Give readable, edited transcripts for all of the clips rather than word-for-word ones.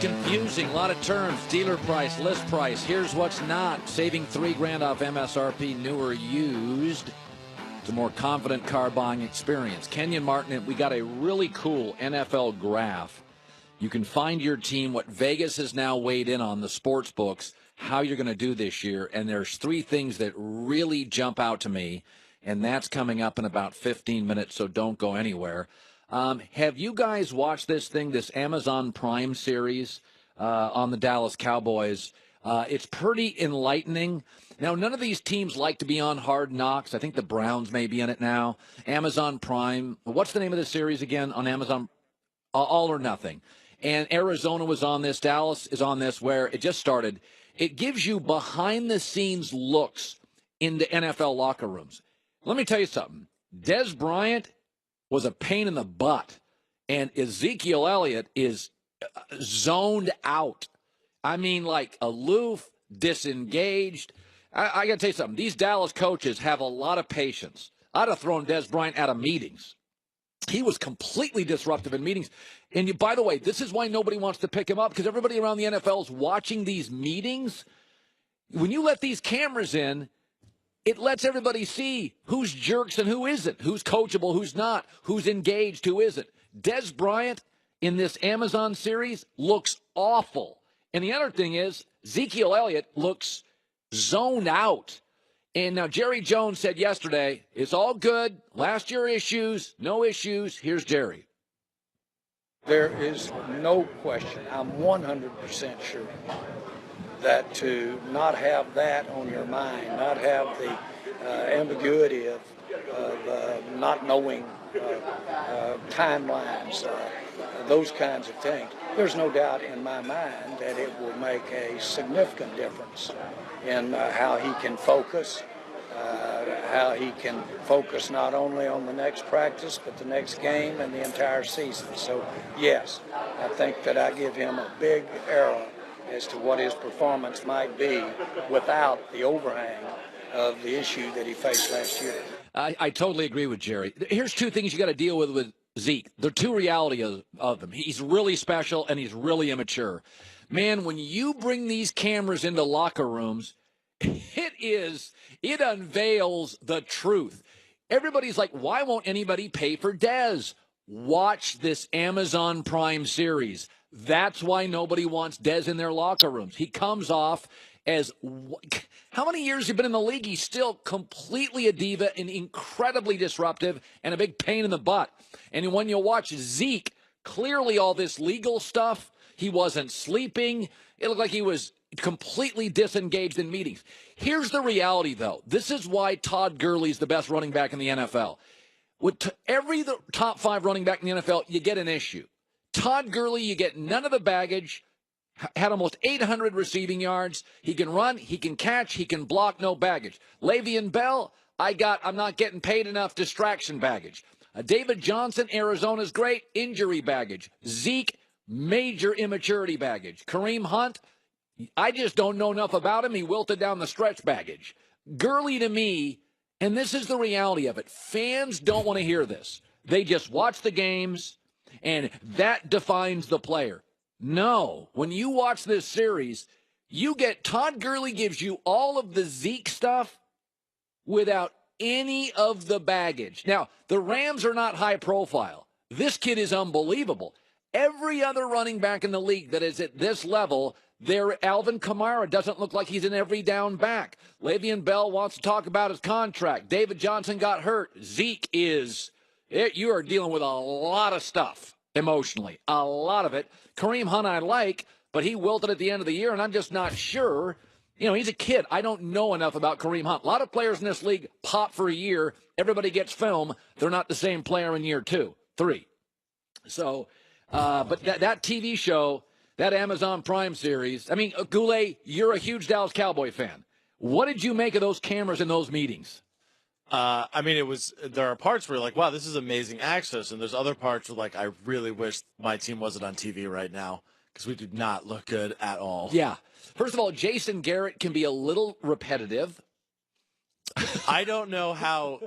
confusing. A lot of terms. Dealer price, list price. Here's what's not. Saving $3,000 off MSRP, new or used. It's a more confident car buying experience. Kenyon Martin, we got a really cool NFL graph. You can find your team, what Vegas has now weighed in on, the sports books, how you're going to do this year. And there's three things that really jump out to me, and that's coming up in about 15 minutes, so don't go anywhere. Have you guys watched this thing, this Amazon Prime series on the Dallas Cowboys? It's pretty enlightening. Now, none of these teams like to be on Hard Knocks. I think the Browns may be in it now. Amazon Prime. What's the name of the series again on Amazon? All or Nothing. And Arizona was on this. Dallas is on this, where it just started. It gives you behind-the-scenes looks into NFL locker rooms. Let me tell you something. Dez Bryant was a pain in the butt, and Ezekiel Elliott is zoned out. I mean, like aloof, disengaged. I got to tell you something. These Dallas coaches have a lot of patience. I'd have thrown Dez Bryant out of meetings. He was completely disruptive in meetings. And by the way, this is why nobody wants to pick him up, because everybody around the NFL is watching these meetings. When you let these cameras in, it lets everybody see who's jerks and who isn't, who's coachable, who's not, who's engaged, who isn't. Dez Bryant in this Amazon series looks awful. And the other thing is, Ezekiel Elliott looks zoned out. And now Jerry Jones said yesterday, it's all good. Last year issues, no issues. Here's Jerry. There is no question, I'm 100% sure, that to not have that on your mind, not have the ambiguity of not knowing timelines, those kinds of things, there's no doubt in my mind that it will make a significant difference in how he can focus, how he can focus not only on the next practice, but the next game and the entire season. So, yes, I think that I give him a big arrow as to what his performance might be without the overhang of the issue that he faced last year. I totally agree with Jerry. Here's two things you got to deal with Zeke. There are two realities of him. He's really special and he's really immature. Man, when you bring these cameras into locker rooms, it unveils the truth. Everybody's like, why won't anybody pay for Dez? Watch this Amazon Prime series. That's why nobody wants Dez in their locker rooms. He comes off as, how many years he's been in the league? He's still completely a diva and incredibly disruptive and a big pain in the butt. And when you watch Zeke, clearly all this legal stuff, he wasn't sleeping. It looked like he was completely disengaged in meetings. Here's the reality, though. This is why Todd Gurley's the best running back in the NFL. With every top 5 running back in the NFL, you get an issue. Todd Gurley, you get none of the baggage, had almost 800 receiving yards. He can run, he can catch, he can block, no baggage. Le'Veon Bell, I'm not getting paid enough, distraction baggage. David Johnson, Arizona's great, injury baggage. Zeke, major immaturity baggage. Kareem Hunt, I just don't know enough about him. He wilted down the stretch baggage. Gurley, to me, and this is the reality of it, fans don't want to hear this. They just watch the games, and that defines the player. No, when you watch this series, you get Todd Gurley gives you all of the Zeke stuff without any of the baggage. Now, the Rams are not high profile. This kid is unbelievable. Every other running back in the league that is at this level, Alvin Kamara doesn't look like he's an every down back. Le'Veon Bell wants to talk about his contract. David Johnson got hurt. Zeke you are dealing with a lot of stuff emotionally, a lot of it. Kareem Hunt I like, but he wilted at the end of the year, and I'm just not sure. You know, he's a kid. I don't know enough about Kareem Hunt. A lot of players in this league pop for a year. Everybody gets film. They're not the same player in year 2, 3. So, but that TV show, that Amazon Prime series, I mean, Goulet, you're a huge Dallas Cowboy fan. What did you make of those cameras in those meetings? I mean, there are parts where you're like, wow, this is amazing access. And there's other parts where, like, I really wish my team wasn't on TV right now because we do not look good at all. Yeah. First of all, Jason Garrett can be a little repetitive. I don't know how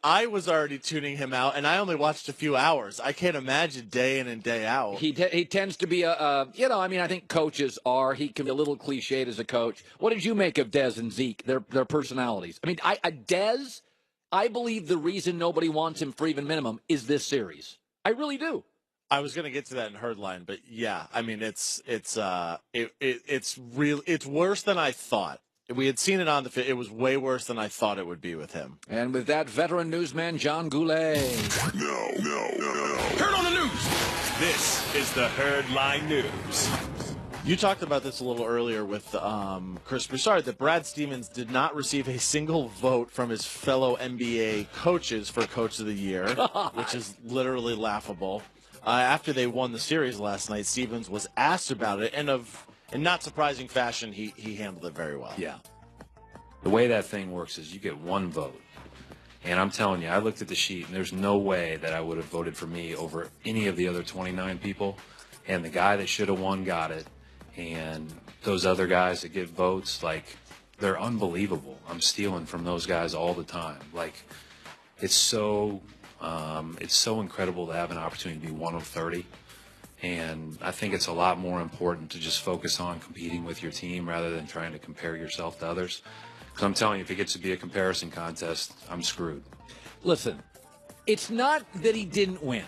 I was already tuning him out, and I only watched a few hours. I can't imagine day in and day out. He tends to be I think coaches are. He can be a little cliched as a coach. What did you make of Dez and Zeke, their personalities? I mean, Dez, I believe the reason nobody wants him for even minimum is this series. I really do. I was going to get to that in Herdline, but yeah, I mean, it's real. It's worse than I thought. We had seen it on the. It was way worse than I thought it would be with him. And with that, veteran newsman John Goulet. No. Herd on the news. This is the Herdline News. You talked about this a little earlier with Chris Broussard, that Brad Stevens did not receive a single vote from his fellow NBA coaches for Coach of the Year, which is literally laughable. After they won the series last night, Stevens was asked about it, and in not surprising fashion, he handled it very well. Yeah. The way that thing works is you get one vote. And I'm telling you, I looked at the sheet, and there's no way that I would have voted for me over any of the other 29 people. And the guy that should have won got it. And those other guys that get votes, they're unbelievable. I'm stealing from those guys all the time. It's so incredible to have an opportunity to be one of 30. And I think it's a lot more important to just focus on competing with your team rather than trying to compare yourself to others. Because I'm telling you, if it gets to be a comparison contest, I'm screwed. Listen, it's not that he didn't win.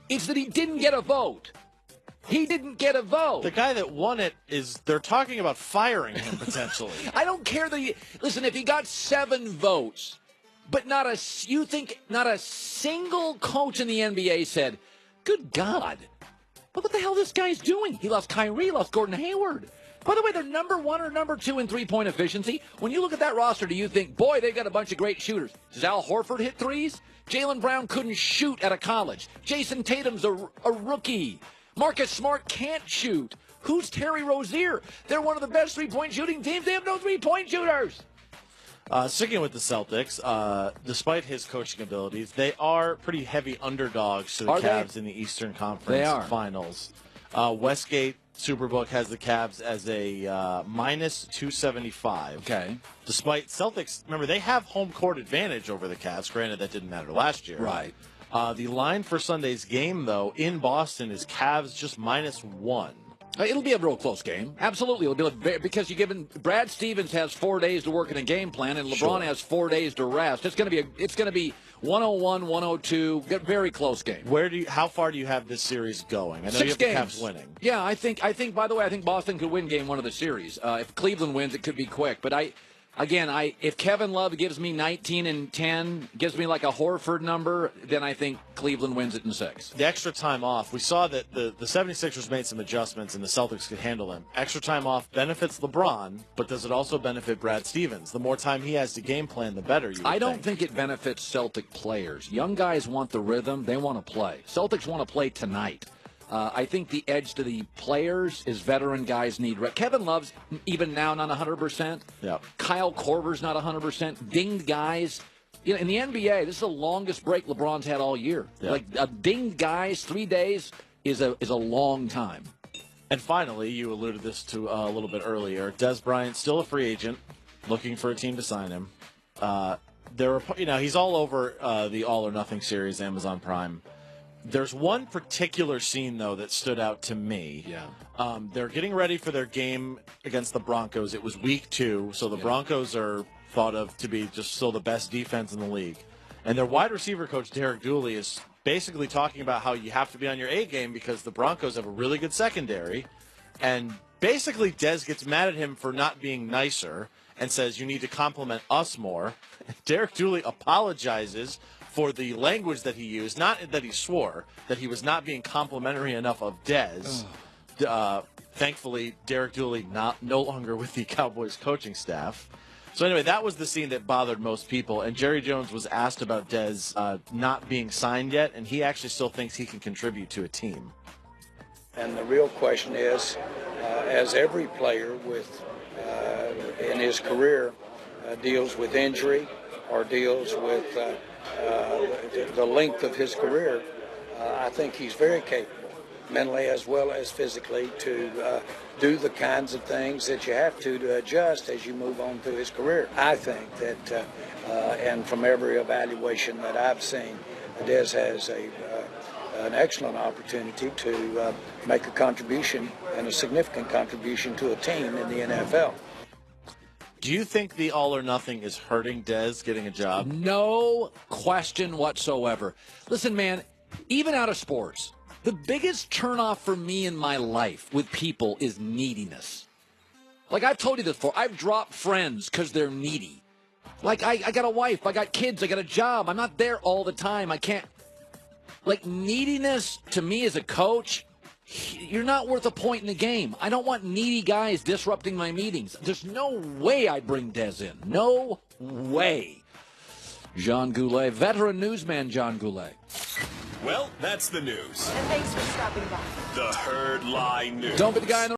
It's that he didn't get a vote. He didn't get a vote. The guy that won it they're talking about firing him potentially. I don't care that listen, if he got 7 votes, but not a single coach in the NBA said, good God, look what the hell this guy's doing. He lost Kyrie, lost Gordon Hayward. By the way, they're number 1 or number 2 in three-point efficiency. When you look at that roster, do you think, boy, they've got a bunch of great shooters? Does Al Horford hit threes? Jaylen Brown couldn't shoot at a college. Jason Tatum's a rookie. Marcus Smart can't shoot. Who's Terry Rozier? They're one of the best three-point shooting teams. They have no three-point shooters. Sticking with the Celtics, despite his coaching abilities, they are pretty heavy underdogs to the Cavs in the Eastern Conference Finals. Westgate Superbook has the Cavs as a minus 275. Okay. Despite Celtics, remember, they have home court advantage over the Cavs. Granted, that didn't matter last year. Right. The line for Sunday's game, though, in Boston is Cavs just -1. It'll be a real close game. Absolutely. It'll be because Brad Stevens has 4 days to work in a game plan, and LeBron has 4 days to rest. It's going to be 101, 102, very close game. How far do you have this series going? I know 6 you have games. the Cavs winning. Yeah, I think by the way, I think Boston could win game 1 of the series. If Cleveland wins, it could be quick. But if Kevin Love gives me 19 and 10, gives me like a Horford number, then I think Cleveland wins it in 6. The extra time off, we saw that the 76ers made some adjustments and the Celtics could handle them. Extra time off benefits LeBron, but does it also benefit Brad Stevens? The more time he has to game plan, the better, I don't think it benefits Celtic players. Young guys want the rhythm. They want to play. Celtics want to play tonight. I think the edge to the players is veteran guys need. Kevin Love's even now not 100%. Yeah. Kyle Korver's not 100%. Dinged guys. In the NBA, this is the longest break LeBron's had all year. Yeah. Dinged guys, 3 days is a long time. And finally, you alluded this to a little bit earlier. Des Bryant still a free agent, looking for a team to sign him. He's all over the All or Nothing series, Amazon Prime. There's one particular scene, though, that stood out to me. Yeah. They're getting ready for their game against the Broncos. It was week 2, so the Broncos are thought of to be just still the best defense in the league. And their wide receiver coach, Derek Dooley, is basically talking about how you have to be on your A game because the Broncos have a really good secondary. And basically, Des gets mad at him for not being nicer and says, you need to compliment us more. Derek Dooley apologizes for the language that he used, not that he swore, that he was not being complimentary enough of Dez. Thankfully, Derek Dooley no longer with the Cowboys coaching staff. So anyway, that was the scene that bothered most people. And Jerry Jones was asked about Dez not being signed yet, and he actually still thinks he can contribute to a team. And the real question is, as every player in his career deals with injury or deals with the length of his career, I think he's very capable mentally as well as physically, to do the kinds of things that you have to adjust as you move on through his career. I think that, and from every evaluation that I've seen, Dez has an excellent opportunity to make a contribution, and a significant contribution, to a team in the NFL. Do you think the all or nothing is hurting Dez getting a job? No question whatsoever. Listen, man, even out of sports, the biggest turnoff for me in my life with people is neediness. Like I've told you this before, I've dropped friends because they're needy. Like I got a wife, I got kids, I got a job. I'm not there all the time. I can't. Like neediness to me as a coach, you're not worth a point in the game. I don't want needy guys disrupting my meetings. There's no way I bring Dez in. No way. John Goulet, veteran newsman John Goulet. Well, that's the news. And thanks for stopping by. The Herd Lie News. Don't be the guy in the